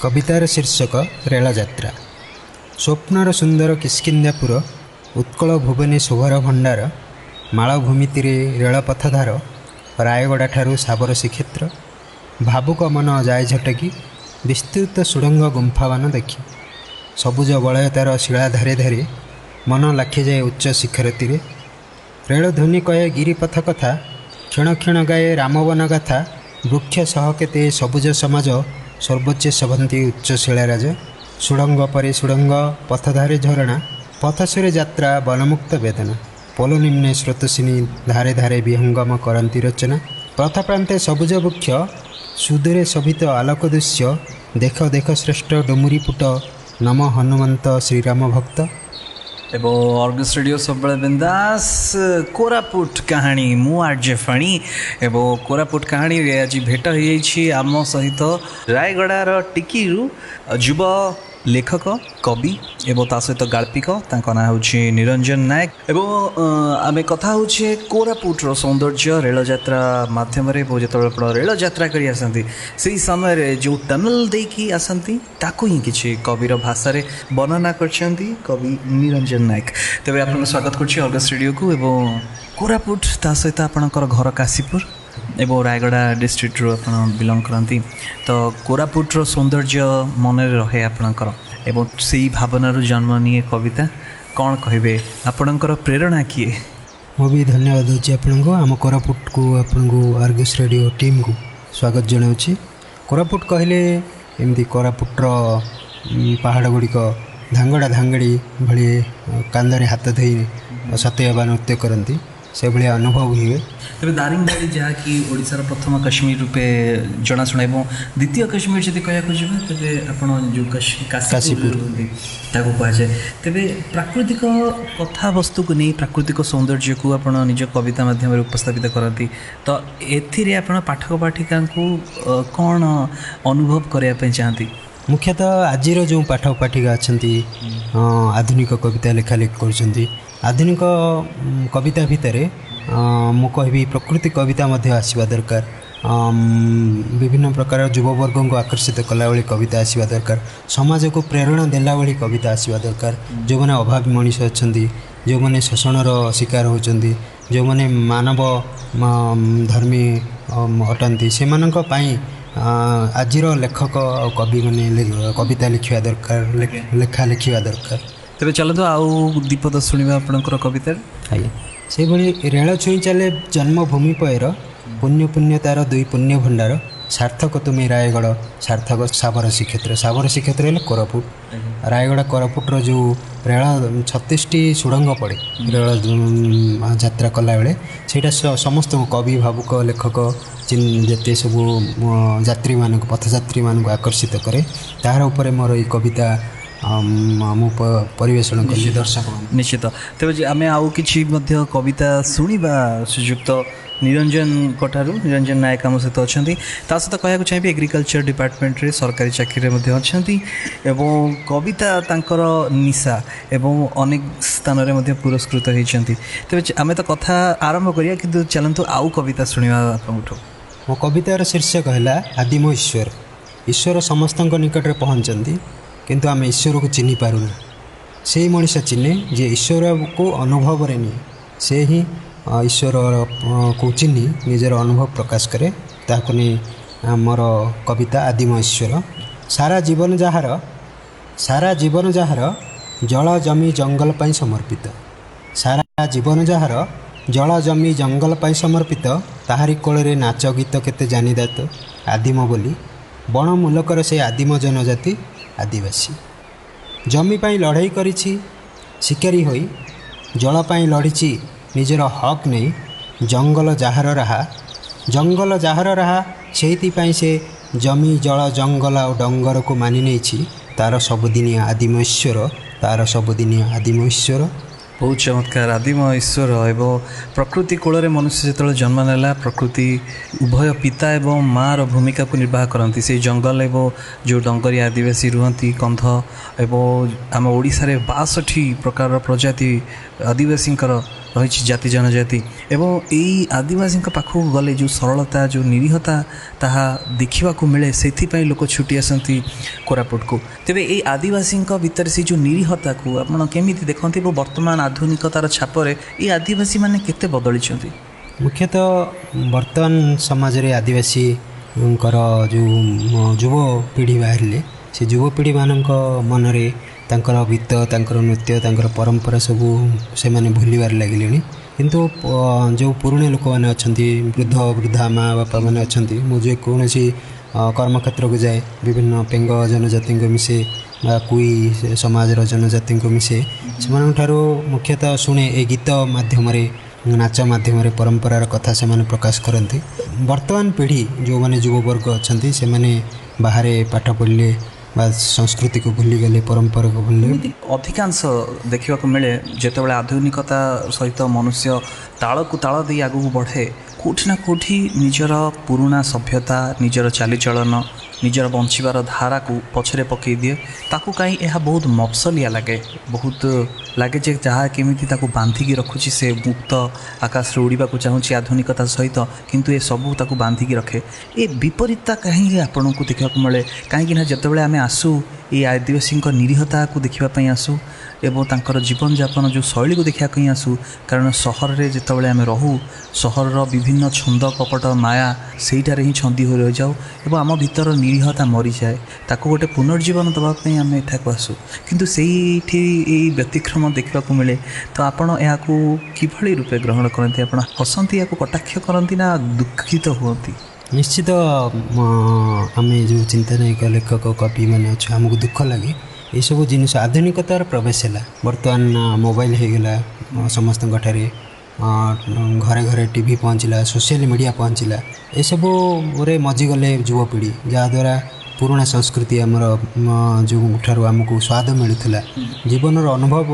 कवितार शीर्षक रेलयात्रा। स्वप्नर सुंदर किष्किंध्यापुर उत्कल भुवने शोभर भंडार मालभूमि तीरे रेलपथधार रायगड़ा ठारू साबर श्रीक्षेत्र भावुक मन जाए झटकी विस्तृत सुड़ंग गुंफावान देखी सबुज बलयतार शिला धारे धारे मन लाखी जाए उच्च शिखर तीरे रेलध्वनि कहे गिरिपथ कथा क्षण क्षण गाए रामवन गाथा वृक्ष सह केते सबुज समाज सर्वोच्च सभंती उच्च शिलाराज सुड़ंग परे सुड़ंग पथधारे झरणा पथसुरे यात्रा वनमुक्त वेदना पोल निम्ने स्रोतसिनी धारे धारे विहंगम करती रचना पथ प्रांते सबुज वृक्ष सुदूरे शोभित आलोक दृश्य देख देख श्रेष्ठ डुमुरी पुट नम हनुमंत श्रीराम भक्त एवं अर्गस रेडियो सब बिंदास कोरापुट कहानी मु आर्जे फाणी एवं कोरापुट कहानी रे आज भेट हो आम सहित रायगड़ार टिकीरू युव लेखक कवि एवं ता सहित गाल्पिक तांका ना होछि निरंजन नायक एवं आमे कथा होछि कोरापुटर सौंदर्य रेलयात्रा माध्यम जो रेलयात्रा करी आसंती से समय रे जो टनल देकी आसंती ताकू ही किछि कविर भाषा रे वर्णना करछंती कवि निरंजन नायक। तेबे आपन स्वागत करछि अर्गस रेडियो को एवं कोरापुट ता सहित आपनकर घर काशीपुर एवं रायगड़ा डिस्ट्रिक्ट रो आपन बिलोंग करती तो कोरापुटर सौंदर्य मन रहे आपणकर एवं से भावनार जन्म निए कविता कौन कहे आपणकर प्रेरणा किए भी धन्यवाद दूसरी आपको आम कोरापुट को आपको आर्गस रेडियो टीम को स्वागत जनाऊँगी। कोरापुट कहले एमती कोरापुटर पहाड़ गुड़िक धांगड़ा धांगड़ी भली कांदरे हाथ धोई सतयबा नृत्य करती से भाया अनुभव हुए। तेज दारिंगबाड़ी जहाँकि ओडिशार प्रथम कश्मीर रूपे जनाशुना और द्वितीय कश्मीर जब कह तेज आप जो काशीपुर कहुए तेरे प्राकृतिक कथा वस्तु को नहीं प्राकृतिक सौंदर्य को आप निज कविता माध्यम उपस्थापित करती तो ए पाठक पाठिका को कौन अनुभव करने चाहती मुख्यतः आज जो पाठक पाठिका अच्छा आधुनिक कविता लेखालेखि कर आधुनिक कविता भितर मु कहि प्रकृति कविता मध्य आसवा दरकार विभिन्न प्रकार युववर्ग को आकर्षित कला वाली कविता आसवा दरकार समाज को प्रेरणा देला वाली कविता आसवा दरकार जो मैंने अभावी मनीष अच्छा जो मैंने शोषणर शिकार होती जो मैंने मानव धर्मी अटंती से आज लेखक कवि मैंने कविता लिखा दरकार लेखा लिखा दरकार। तेरे चलते आउ दीपद शुणा आपंकर कविता आज्ञा से भाई रेल छुई चले जन्मभूमि पयर पुण्य पुण्य तार दुई पुण्य भंडार सार्थक तुम्हें रायगढ़ सार्थक साबर श्रीक्षेत्र है कोरापुट रायगढ़ कोरापुटर जो रेल 36टी सुड़ंग पड़े रेल यात्रा कला बेले से समस्त कवि भावुक लेखक जिते सब यात्री मान पथयात्री मान आकर्षित करे तार उपर मोर ये कविता परिवेषण कर दर्शक निश्चित तेज आम आउ कि कविता शुणा श्रीजुक्त निरंजन कठारू निरंजन नायक आम सहित अच्छा सहित कहना चाहिए एग्रीकल्चर डिपार्टमेंट रे सरकारी चाकरी अच्छा एवं कविता तांकर निशा एवं अनेक स्थान में पुरस्कृत होती तेज आम तो कथा आरंभ करिया कि चलतु आउ कविता शुणा आपको मो कवितार शीर्षक है आदिम ईश्वर। ईश्वर समस्त निकट में पहुँचती किंतु आम ईश्वर को चिन्ह पारुना से मनीष चिन्हे जे ईश्वर को अनुभव नहीं से ही ईश्वर को चिन्ह निजर अनुभव प्रकाश करे ताको नहीं मोर कविता आदिम ईश्वर। सारा जीवन जार जल जमी जंगल पाई समर्पित सारा जीवन जार जल जमी जंगल पाई समर्पित ताहारी कोଳରେ नाच गीत केते जानिदात आदिम बोली बण मूलकर से आदिम जनजाति आदिवासी जमी पाई लड़ाई करिछि शिकारी होई जल पाई लड़िछि निजर हक नहीं जंगल जाहर राहा सेहिति से जमी जल जंगल और डंगर को मानि नहीं तार सबुदिनिया आदिम ईश्वर बहुत चमत्कार आदिम ईश्वर एवं प्रकृति कूल मनुष्य जो जन्म नेला प्रकृति उभय पिता एवं माँ भूमिका को निर्वाह करती से जंगल एवं जो डंगरी आदिवासी रुहति कंध एवं आम ओडिशा रे 62 प्रकार प्रजाति आदिवासी ରହିଛି ଜାତି ଜନଜାତି ଏବଂ ଏଇ ଆଦିବାସୀଙ୍କ ପାଖକୁ ଗଲେ ଯେଉଁ ସରଳତା ଯେଉଁ ନିରୀହତା ତାହା ଦେଖିବାକୁ ମିଳେ, ସେଥିପାଇଁ ଲୋକ ଛୁଟି ଆସନ୍ତି କୋରାପୁଟକୁ। ତେବେ ଏଇ ଆଦିବାସୀଙ୍କ ଭିତରେ ସେଇ ଯେଉଁ ନିରୀହତାକୁ ଆପଣ କେମିତି ଦେଖନ୍ତି ଏବଂ ବର୍ତ୍ତମାନ ଆଧୁନିକତାର ଛାପରେ ଏଇ ଆଦିବାସୀମାନେ କେତେ ବଦଳିଛନ୍ତି? ମୁଖ୍ୟତଃ ବର୍ତ୍ତମାନ ସମାଜରେ ଆଦିବାସୀଙ୍କର ଯେଉଁ ଯୁବପିଢ଼ି ବାହାରିଲେ, ସେ ଯୁବପିଢ଼ିମାନଙ୍କ ମନରେ ତାଙ୍କର ଗୀତ, ତାଙ୍କର ନୃତ୍ୟ, ତାଙ୍କର ପରମ୍ପରା ସବୁ ସେମାନେ ଭୁଲିବାରେ ଲାଗିଲେଣି। କିନ୍ତୁ ଯେଉଁ ପୁରୁଣା ଲୋକମାନେ ଅଛନ୍ତି, ବୃଦ୍ଧା ମା ବାପାମାନେ ଅଛନ୍ତି, ମୁଁ ଯେକୌଣସି କର୍ମକ୍ଷେତ୍ରକୁ ଯାଏ ବିଭିନ୍ନ ପେଙ୍ଗ ଜନଜାତିଙ୍କୁ ମିଶେ ବା କୁଇ ସମାଜର ଜନଜାତିଙ୍କୁ ମିଶେ, ସେମାନଙ୍କଠାରୁ ମୁଖ୍ୟତଃ ଶୁଣେ ଏ ଗୀତ ମାଧ୍ୟମରେ, ନାଚ ମାଧ୍ୟମରେ ପରମ୍ପରାର କଥା ସେମାନେ ପ୍ରକାଶ କରନ୍ତି। ବର୍ତ୍ତମାନ ପିଢ଼ି ଯେଉଁମାନେ ଯୁବବର୍ଗ ଅଛନ୍ତି, ସେମାନେ ବାହାରେ ପାଠ ପଢ଼ିଲେ ବା ସଂସ୍କୃତିକୁ ଭୁଲିଗଲେ, ପରମ୍ପରାକୁ ଭୁଲିଗଲେ। ଅଧିକାଂଶ ଦେଖିବାକୁ ମିଳେ ଯେତେବେଳେ ଆଧୁନିକତା ସହିତ ମନୁଷ୍ୟ ତାଳକୁ ତାଳ ଦେଇ ଆଗକୁ ବଢ଼େ, କେଉଁଠି ନା କେଉଁଠି ନିଜର ପୁରୁଣା ସଭ୍ୟତା, ନିଜର ଚାଲିଚଳନ, ନିଜର ବଞ୍ଚିବାର ଧାରାକୁ ପଛରେ ପକାଇ ଦିଏ। ତାକୁ କାହିଁ ଏହା ବହୁତ ମଫସଲିଆ ଲାଗେ, ବହୁତ ଲାଗେ ଯେ ଯାହା କେମିତି ତାକୁ ବାନ୍ଧିକି ରଖୁଛି, ସେ ମୁକ୍ତ ଆକାଶରେ ଉଡ଼ିବାକୁ ଚାହୁଁଛି ଆଧୁନିକତା ସହିତ, କିନ୍ତୁ ଏସବୁ ତାକୁ ବାନ୍ଧିକି ରଖେ। ଏ ବିପରୀତତା କାହିଁକି ଆପଣଙ୍କୁ ଦେଖିବାକୁ ମିଳେ? କାହିଁକିନା ଯେତେବେଳେ ଆମେ ଆସୁ ଏଇ ଆଦିବାସୀଙ୍କ ନିରୀହତାକୁ ଦେଖିବା ପାଇଁ ଆସୁ ଏବଂ ତାଙ୍କର ଜୀବନଯାପନ ଯେଉଁ ଶୈଳୀକୁ ଦେଖିବା ପାଇଁ ଆସୁ, କାରଣ ସହରରେ ଯେତେବେଳେ ଆମେ ରହୁ, ସହରର ବିଭିନ୍ନ ଛନ୍ଦ କପଟ ମାୟା ସେଇଟାରେ ହିଁ ଛନ୍ଦି ହୋଇ ରହିଯାଉ ଏବଂ ଆମ ଭିତର ନିରୀହତା ମରିଯାଏ। ତାକୁ ଗୋଟେ ପୁନର୍ଜୀବନ ଦେବା ପାଇଁ ଆମେ ଏଠାକୁ ଆସୁ, କିନ୍ତୁ ସେଇଠି ଏଇ ବ୍ୟତିକ୍ରମ ଦେଖିବାକୁ ମିଳେ। ତ ଆପଣ ଏହାକୁ କିଭଳି ରୂପେ ଗ୍ରହଣ କରନ୍ତି? ଆପଣ ହସନ୍ତି, ଏହାକୁ କଟାକ୍ଷ କରନ୍ତି ନା ଦୁଃଖିତ ହୁଅନ୍ତି? ନିଶ୍ଚିତ ଆମେ ଯେଉଁ ଚିନ୍ତାନାୟକ ଲେଖକ କବିମାନେ ଅଛୁ, ଆମକୁ ଦୁଃଖ ଲାଗେ ଏଇସବୁ ଜିନିଷ। ଆଧୁନିକତାର ପ୍ରବେଶ ହେଲା, ବର୍ତ୍ତମାନ ମୋବାଇଲ ହେଇଗଲା ସମସ୍ତଙ୍କଠାରେ, ଘରେ ଘରେ ଟିଭି ପହଞ୍ଚିଲା, ସୋସିଆଲ ମିଡ଼ିଆ ପହଞ୍ଚିଲା, ଏସବୁରେ ମଜିଗଲେ ଯୁବପିଢ଼ି, ଯାହାଦ୍ୱାରା ପୁରୁଣା ସଂସ୍କୃତି ଆମର ଯେଉଁଠାରୁ ଆମକୁ ସ୍ୱାଦ ମିଳୁଥିଲା, ଜୀବନର ଅନୁଭବ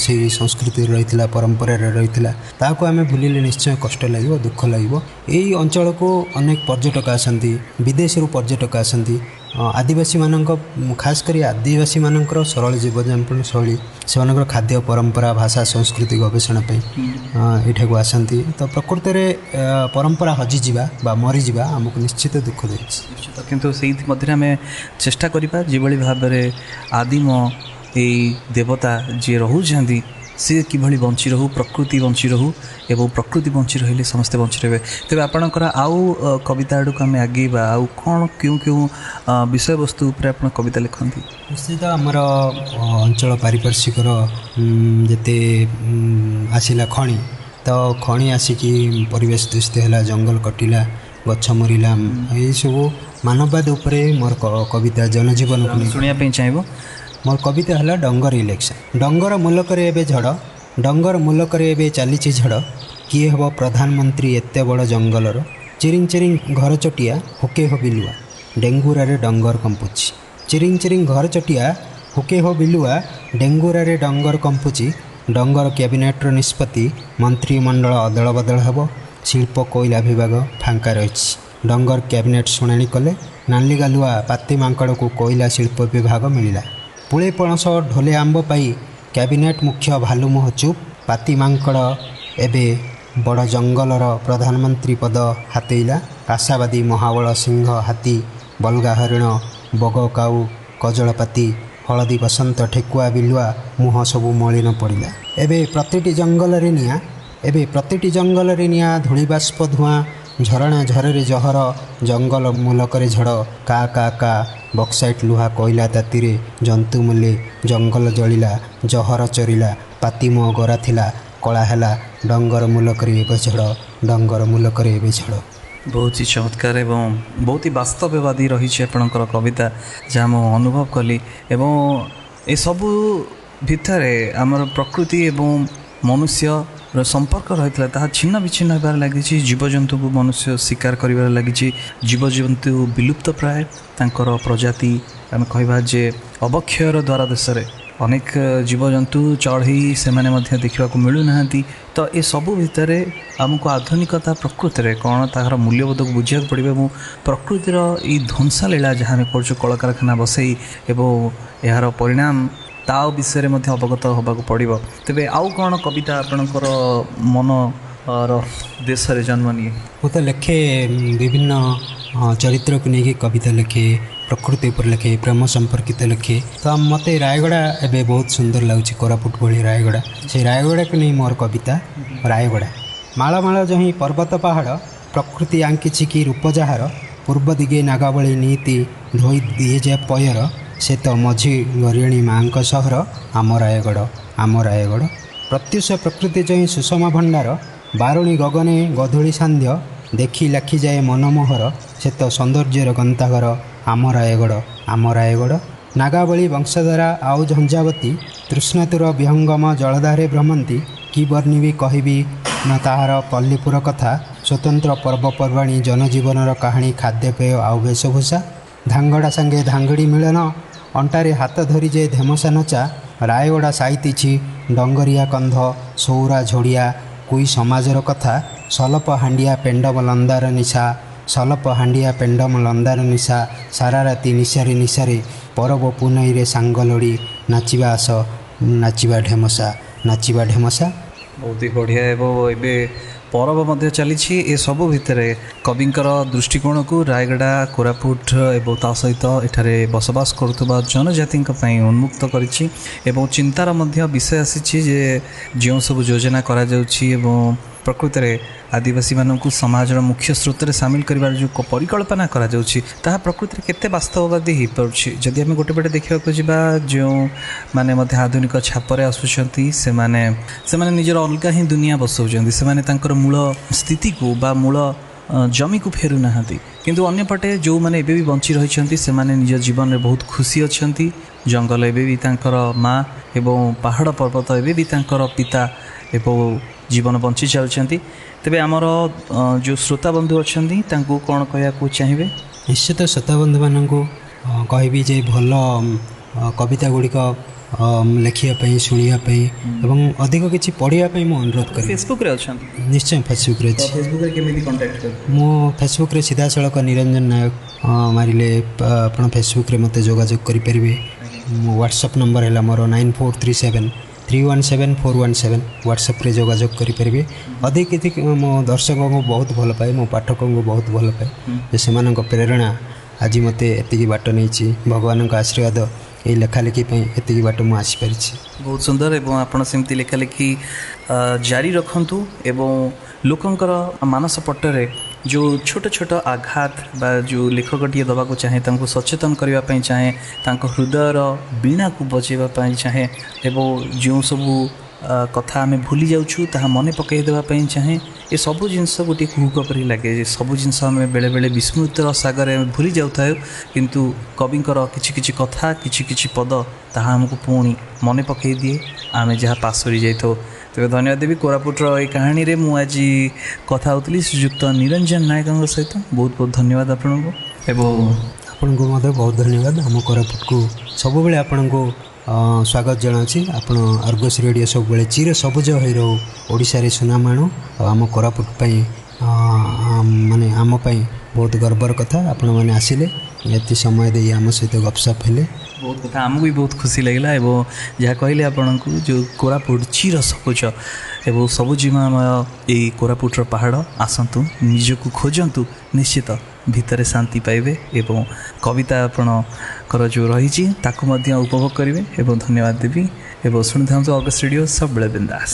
ସେଇ ସଂସ୍କୃତିରେ ରହିଥିଲା, ପରମ୍ପରାରେ ରହିଥିଲା, ତାହାକୁ ଆମେ ଭୁଲିଲେ ନିଶ୍ଚୟ କଷ୍ଟ ଲାଗିବ, ଦୁଃଖ ଲାଗିବ। ଏଇ ଅଞ୍ଚଳକୁ ଅନେକ ପର୍ଯ୍ୟଟକ ଆସନ୍ତି, ବିଦେଶରୁ ପର୍ଯ୍ୟଟକ ଆସନ୍ତି। ଆଦିବାସୀମାନଙ୍କ, ଖାସ୍ କରି ଆଦିବାସୀମାନଙ୍କର ସରଳ ଜୀବନଯାପନ ଶୈଳୀ, ସେମାନଙ୍କର ଖାଦ୍ୟ, ପରମ୍ପରା, ଭାଷା, ସଂସ୍କୃତି ଗବେଷଣା ପାଇଁ ଏଠାକୁ ଆସନ୍ତି। ତ ପ୍ରକୃତରେ ପରମ୍ପରା ହଜିଯିବା ବା ମରିଯିବା ଆମକୁ ନିଶ୍ଚିତ ଦୁଃଖ ଦେଉଛି। ନିଶ୍ଚିତ, କିନ୍ତୁ ସେଇଥି ମଧ୍ୟରେ ଆମେ ଚେଷ୍ଟା କରିବା ଯେଭଳି ଭାବରେ ଆଦିମ ଏଇ ଦେବତା ଯିଏ ରହୁଛନ୍ତି, ସେ କିଭଳି ବଞ୍ଚି ରହୁ, ପ୍ରକୃତି ବଞ୍ଚି ରହୁ ଏବଂ ପ୍ରକୃତି ବଞ୍ଚି ରହିଲେ ସମସ୍ତେ ବଞ୍ଚି ରହିବେ। ତେବେ ଆପଣଙ୍କର ଆଉ କବିତା ଆଡ଼କୁ ଆମେ ଆଗେଇବା। ଆଉ କ'ଣ କେଉଁ କେଉଁ ବିଷୟବସ୍ତୁ ଉପରେ ଆପଣ କବିତା ଲେଖନ୍ତି? ନିଶ୍ଚିତ ଆମର ଅଞ୍ଚଳ ପାରିପାର୍ଶ୍ୱିକର ଯେତେ ଆସିଲା ଖଣି, ତ ଖଣି ଆସିକି ପରିବେଶ ଦୂଷିତ ହେଲା, ଜଙ୍ଗଲ କଟିଲା, ଗଛ ମରିଲା, ଏଇସବୁ ମାନବବାଦ ଉପରେ ମୋର କବିତା ଜନଜୀବନକୁ ଶୁଣିବା ପାଇଁ ଚାହିଁବ। ମୋର କବିତା ହେଲା ଡଙ୍ଗର ଇଲେକ୍ସନ୍। ଡଙ୍ଗର ମୁଲକରେ ଏବେ ଝଡ଼, ଡଙ୍ଗର ମୁଲକରେ ଏବେ ଚାଲିଛି ଝଡ଼, କିଏ ହେବ ପ୍ରଧାନମନ୍ତ୍ରୀ ଏତେ ବଡ଼ ଜଙ୍ଗଲର? ଚିରିଂ ଚିରିଂ ଘର ଚଟିଆ, ହୁକେ ହୋ ବିଲୁଆ, ଡେଙ୍ଗୁରାରେ ଡଙ୍ଗର କମ୍ପୁଛି। ଚିରିଂ ଚିରିଂ ଘର ଚଟିଆ, ହୁକେ ହୋ ବିଲୁଆ, ଡେଙ୍ଗୁରାରେ ଡଙ୍ଗର କମ୍ପୁଛି। ଡଙ୍ଗର କ୍ୟାବିନେଟ୍ର ନିଷ୍ପତ୍ତି, ମନ୍ତ୍ରିମଣ୍ଡଳ ଅଦଳ ବଦଳ ହେବ, ଶିଳ୍ପ କୋଇଲା ବିଭାଗ ଫାଙ୍କା ରହିଛି। ଡଙ୍ଗର କ୍ୟାବିନେଟ୍ ଶୁଣାଣି କଲେ, ନାଲି ଗାଲୁଆ ପାତି ମାଙ୍କଡ଼କୁ କୋଇଲା ଶିଳ୍ପ ବିଭାଗ ମିଳିଲା। ପୁଳେ ପଣସ ଢୋଲେ ଆମ୍ବ ପାଇ କ୍ୟାବିନେଟ୍ ମୁଖ୍ୟ ଭାଲୁମୁହଁ ଚୁପ୍, ପାତି ମାଙ୍କଡ଼ ଏବେ ବଡ଼ ଜଙ୍ଗଲର ପ୍ରଧାନମନ୍ତ୍ରୀ ପଦ ହାତେଇଲା। ଆଶାବାଦୀ ମହାବଳ ସିଂହ, ହାତୀ, ବଲଗା ହରିଣ, ବଗ, କାଉ, କଜଳପାତି, ହଳଦୀ ବସନ୍ତ, ଠେକୁଆ, ବିଲୁଆ ମୁହଁ ସବୁ ମଳିନ ପଡ଼ିଲା। ଏବେ ପ୍ରତିଟି ଜଙ୍ଗଲରେ ନିଆଁ, ଧୂଳିବାଷ୍ପ ଧୂଆଁ, ଝରଣା ଝରରେ ଜହର, ଜଙ୍ଗଲ ମୁଲକରେ ଝଡ଼, କା କା କା, ବକ୍ସାଇଟ୍ ଲୁହା କୋଇଲା ତାତିରେ ଜନ୍ତୁ ମୂଲେ, ଜଙ୍ଗଲ ଜଳିଲା, ଜହର ଚରିଲା, ପାତି ମୋ ଗରା ଥିଲା, କଳା ହେଲା, ଡଙ୍ଗର ମୁଲକରେ ଏବେ ଝଡ଼, ଡଙ୍ଗର ମୁଲକରେ ଏବେ ଝଡ଼। ବହୁତ ହି ଚମତ୍କାର ଏବଂ ବହୁତ ହି ବାସ୍ତବବାଦୀ ରହିଛି ଆପଣଙ୍କର କବିତା, ଯାହା ମୁଁ ଅନୁଭବ କଲି। ଏବଂ ଏସବୁ ଭିତରେ ଆମର ପ୍ରକୃତି ଏବଂ ମନୁଷ୍ୟର ସମ୍ପର୍କ ରହିଥିଲା, ତାହା ଛିନ୍ନ ବିଚ୍ଛିନ୍ନ ହେବାରେ ଲାଗିଛି। ଜୀବଜନ୍ତୁଙ୍କୁ ମନୁଷ୍ୟ ଶିକାର କରିବାରେ ଲାଗିଛି। ଜୀବଜନ୍ତୁ ବିଲୁପ୍ତ ପ୍ରାୟ, ତାଙ୍କର ପ୍ରଜାତି ଆମେ କହିବା ଯେ ଅବକ୍ଷୟର ଦ୍ୱାର ଦେଶରେ ଅନେକ ଜୀବଜନ୍ତୁ, ଚଢ଼େଇ ସେମାନେ ମଧ୍ୟ ଦେଖିବାକୁ ମିଳୁନାହାନ୍ତି। ତ ଏସବୁ ଭିତରେ ଆମକୁ ଆଧୁନିକତା ପ୍ରକୃତିରେ କ'ଣ ତାହାର ମୂଲ୍ୟବୋଧକୁ ବୁଝିବାକୁ ପଡ଼ିବ ଏବଂ ପ୍ରକୃତିର ଏଇ ଧ୍ୱଂସଲୀଳା ଯାହା ଆମେ କରୁଛୁ, କଳକାରଖାନା ବସେଇ ଏବଂ ଏହାର ପରିଣାମ ତା ବିଷୟରେ ମଧ୍ୟ ଅବଗତ ହେବାକୁ ପଡ଼ିବ। ତେବେ ଆଉ କ'ଣ କବିତା ଆପଣଙ୍କର ମନର ଦେଶରେ ଜନ୍ମ ନିଏ? ମୁଁ ତ ଲେଖେ ବିଭିନ୍ନ ଚରିତ୍ରକୁ ନେଇକି କବିତା ଲେଖେ, ପ୍ରକୃତି ଉପରେ ଲେଖେ, ପ୍ରେମ ସମ୍ପର୍କିତ ଲେଖେ। ତ ମୋତେ ରାୟଗଡ଼ା ଏବେ ବହୁତ ସୁନ୍ଦର ଲାଗୁଛି, କୋରାପୁଟ ଭଳି ରାୟଗଡ଼ା। ସେଇ ରାୟଗଡ଼ାକୁ ନେଇ ମୋର କବିତା ରାୟଗଡ଼ା। ମାଳ ମାଳ ଯହିଁ ପର୍ବତ ପାହାଡ଼, ପ୍ରକୃତି ଆଙ୍କିଛି କି ରୂପ ଯାହାର, ପୂର୍ବ ଦିଗେ ନାଗାବଳୀ ନୀତି ଧୋଇ ଦିଏ ଯେ ପୟର, ସେ ତ ମଝି ଗରିୟଣୀ ମାଙ୍କ ସହର, ଆମ ରାୟଗଡ଼ ଆମ ରାୟଗଡ଼। ପ୍ରତ୍ୟୁଷ ପ୍ରକୃତି ଯହିଁ ସୁଷମା ଭଣ୍ଡାର, ବାରୁଣୀ ଗଗନେ ଗଧୂଳି ସାନ୍ଧ୍ୟ, ଦେଖି ଲେଖିଯାଏ ମନମୋହର, ସେ ତ ସୌନ୍ଦର୍ଯ୍ୟର ଗନ୍ତାଘର, ଆମ ରାୟଗଡ଼ ଆମ ରାୟଗଡ଼। ନାଗାବଳୀ ବଂଶଧାରା ଆଉ ଝଞ୍ଝାବତୀ, ତୃଷ୍ଣାତୁର ବିହଙ୍ଗମ ଜଳଧାରେ ଭ୍ରମନ୍ତି, କି ବର୍ଣ୍ଣିବି କହିବି ନ ତାହାର ପଲ୍ଲୀପୁର କଥା, ସ୍ୱତନ୍ତ୍ର ପର୍ବପର୍ବାଣୀ ଜନଜୀବନର କାହାଣୀ, ଖାଦ୍ୟପେୟ ଆଉ ବେଶଭୂଷା। ଧାଙ୍ଗଡ଼ା ସାଙ୍ଗେ ଧାଙ୍ଗଡ଼ି ମିଳନ, ଅଣ୍ଟାରେ ହାତ ଧରି ଯେ ଧେମସା ନଚା, ରାୟଗଡ଼ା ସାଇତିଛି ଡଙ୍ଗରିଆ କନ୍ଧ, ସୌରା ଝୋଡ଼ିଆ କୁଇ ସମାଜର କଥା, ସଲପ ହାଣ୍ଡିଆ ପେଣ୍ଡମ ଲନ୍ଦାର ନିଶା, ସଲପ ହାଣ୍ଡିଆ ପେଣ୍ଡମ ଲନ୍ଦାର ନିଶା, ସାରା ରାତି ନିଶାରେ ନିଶାରେ, ପରବ ପୁନେଇରେ ସାଙ୍ଗ ଲୋଡ଼ି, ନାଚିବା ଆସ ନାଚିବା ଢେମସା ନାଚିବା ଢେମସା। ବହୁତ ହି ବଢ଼ିଆ। ଏବଂ ଏବେ ପରବ ମଧ୍ୟ ଚାଲିଛି। ଏସବୁ ଭିତରେ କବିଙ୍କର ଦୃଷ୍ଟିକୋଣକୁ ରାୟଗଡ଼ା, କୋରାପୁଟ ଏବଂ ତା ସହିତ ଏଠାରେ ବସବାସ କରୁଥିବା ଜନଜାତିଙ୍କ ପାଇଁ ଉନ୍ମୁକ୍ତ କରିଛି। ଏବଂ ଚିନ୍ତାର ମଧ୍ୟ ବିଷୟ ଆସିଛି ଯେ ଯେଉଁ ସବୁ ଯୋଜନା କରାଯାଉଛି ଏବଂ ପ୍ରକୃତରେ ଆଦିବାସୀମାନଙ୍କୁ ସମାଜର ମୁଖ୍ୟ ସ୍ରୋତରେ ସାମିଲ କରିବାର ଯେଉଁ ପରିକଳ୍ପନା କରାଯାଉଛି, ତାହା ପ୍ରକୃତିରେ କେତେ ବାସ୍ତବବାଦୀ ହୋଇପାରୁଛି। ଯଦି ଆମେ ଗୋଟେ ପଟେ ଦେଖିବାକୁ ଯିବା, ଯେଉଁମାନେ ମଧ୍ୟ ଆଧୁନିକ ଛାପରେ ଆସୁଛନ୍ତି, ସେମାନେ ନିଜର ଅଲଗା ହିଁ ଦୁନିଆ ବସାଉଛନ୍ତି। ସେମାନେ ତାଙ୍କର ମୂଳ ସ୍ଥିତିକୁ ବା ମୂଳ ଜମିକୁ ଫେରୁନାହାନ୍ତି। କିନ୍ତୁ ଅନ୍ୟପଟେ ଯେଉଁମାନେ ଏବେ ବି ବଞ୍ଚି ରହିଛନ୍ତି, ସେମାନେ ନିଜ ଜୀବନରେ ବହୁତ ଖୁସି ଅଛନ୍ତି। ଜଙ୍ଗଲ ଏବେ ବି ତାଙ୍କର ମା ଏବଂ ପାହାଡ଼ ପର୍ବତ ଏବେ ବି ତାଙ୍କର ପିତା ଏବଂ ଜୀବନ ବଞ୍ଚି ଚାଲିଛନ୍ତି। ତେବେ ଆମର ଯେଉଁ ଶ୍ରୋତାବନ୍ଧୁ ଅଛନ୍ତି, ତାଙ୍କୁ କ'ଣ କହିବାକୁ ଚାହିଁବେ? ନିଶ୍ଚିତ ଶ୍ରୋତାବନ୍ଧୁମାନଙ୍କୁ କହିବି ଯେ ଭଲ କବିତା ଗୁଡ଼ିକ ଲେଖିବା ପାଇଁ, ଶୁଣିବା ପାଇଁ ଏବଂ ଅଧିକ କିଛି ପଢ଼ିବା ପାଇଁ ମୁଁ ଅନୁରୋଧ କରିବି। ଫେସବୁକ୍ରେ ଅଛନ୍ତି? ନିଶ୍ଚୟ ଫେସବୁକ୍ରେ ଅଛି। ଫେସବୁକ୍ରେ କେମିତି କଣ୍ଟାକ୍ଟ କରିବେ? ମୁଁ ଫେସବୁକ୍ରେ ସିଧାସଳଖ ନିରଞ୍ଜନ ନାୟକ ମାରିଲେ ଆପଣ ଫେସବୁକ୍ରେ ମୋତେ ଯୋଗାଯୋଗ କରିପାରିବେ। ମୋ ହ୍ୱାଟ୍ସଆପ୍ ନମ୍ବର ହେଲା ମୋର 9437317417। ହ୍ୱାଟ୍ସଆପ୍ରେ ଯୋଗାଯୋଗ କରିପାରିବେ। ଅଧିକ କିଛି ମୋ ଦର୍ଶକଙ୍କୁ ବହୁତ ଭଲ ପାଏ, ମୋ ପାଠକଙ୍କୁ ବହୁତ ଭଲ ପାଏ ଯେ ସେମାନଙ୍କ ପ୍ରେରଣା ଆଜି ମୋତେ ଏତିକି ବାଟ ନେଇଛି। ଭଗବାନଙ୍କ ଆଶୀର୍ବାଦ ଏହି ଲେଖାଲେଖି ପାଇଁ ଏତିକି ବାଟ ମୁଁ ଆସିପାରିଛି। ବହୁତ ସୁନ୍ଦର। ଏବଂ ଆପଣ ସେମିତି ଲେଖାଲେଖି ଜାରି ରଖନ୍ତୁ ଏବଂ ଲୋକଙ୍କର ମାନସ ପଟରେ ଯେଉଁ ଛୋଟ ଛୋଟ ଆଘାତ ବା ଯେଉଁ ଲେଖକଟିଏ ଦେବାକୁ ଚାହେଁ, ତାଙ୍କୁ ସଚେତନ କରିବା ପାଇଁ ଚାହେଁ, ତାଙ୍କ ହୃଦୟର ବୀଣାକୁ ବଜାଇବା ପାଇଁ ଚାହେଁ ଏବଂ ଯେଉଁ ସବୁ କଥା ଆମେ ଭୁଲି ଯାଉଛୁ ତାହା ମନେ ପକାଇ ଦେବା ପାଇଁ ଚାହେଁ, ଏସବୁ ଜିନିଷ ଗୋଟିଏ କୁହୁକ ପରି ଲାଗେ। ଯେ ସବୁ ଜିନିଷ ଆମେ ବେଳେବେଳେ ବିସ୍ମୃତିର ସାଗରରେ ଆମେ ଭୁଲି ଯାଉଥାଉ, କିନ୍ତୁ କବିଙ୍କର କିଛି କିଛି କଥା, କିଛି କିଛି ପଦ ତାହା ଆମକୁ ପୁଣି ମନେ ପକାଇ ଦିଏ ଆମେ ଯାହା ପାସୋରି ଯାଇଥାଉ। ତେବେ ଧନ୍ୟବାଦ ଦେବି। କୋରାପୁଟର এই କାହାଣୀରେ ମୁଁ ଆଜି କଥା ହେଉଥିଲି ଶ୍ରୀଯୁକ୍ତ ନିରଞ୍ଜନ ନାୟକଙ୍କ ସହିତ। ବହୁତ ବହୁତ ଧନ୍ୟବାଦ ଆପଣଙ୍କୁ। ଏବଂ ଆପଣଙ୍କୁ ମଧ୍ୟ ବହୁତ ଧନ୍ୟବାଦ। ଆମ କୋରାପୁଟକୁ ସବୁବେଳେ ଆପଣଙ୍କୁ ସ୍ୱାଗତ ଜଣାଉଛି। ଆପଣ ଅର୍ଗସ୍ ରେଡ଼ିଓ ସବୁବେଳେ ଚିର ସବୁଜ ହୋଇ ରହୁ, ଓଡ଼ିଶାରେ ସୁନାମ ଆଣୁ। ଆଉ ଆମ କୋରାପୁଟ ପାଇଁ ମାନେ ଆମ ପାଇଁ ବହୁତ ଗର୍ବର କଥା ଆପଣମାନେ ଆସିଲେ, ଏତେ ସମୟ ଦେଇ ଆମ ସହିତ ଗପସପ ହେଲେ। ବହୁତ କଥା ଆମକୁ ବି ବହୁତ ଖୁସି ଲାଗିଲା। ଏବଂ ଯାହା କହିଲେ ଆପଣଙ୍କୁ, ଯେଉଁ କୋରାପୁଟ ଚିର ସବୁଜ ଏବଂ ସବୁଜିମାମୟ ଏଇ କୋରାପୁଟର ପାହାଡ଼, ଆସନ୍ତୁ ନିଜକୁ ଖୋଜନ୍ତୁ, ନିଶ୍ଚିତ ଭିତରେ ଶାନ୍ତି ପାଇବେ ଏବଂ କବିତା ଆପଣଙ୍କର ଯେଉଁ ରହିଛି ତାକୁ ମଧ୍ୟ ଉପଭୋଗ କରିବେ। ଏବଂ ଧନ୍ୟବାଦ ଦେବି ଏବଂ ଶୁଣିଥାନ୍ତୁ ଅଗଷ୍ଟ ରେଡ଼ିଓ ସବୁବେଳେ ବିନ୍ଦାସ।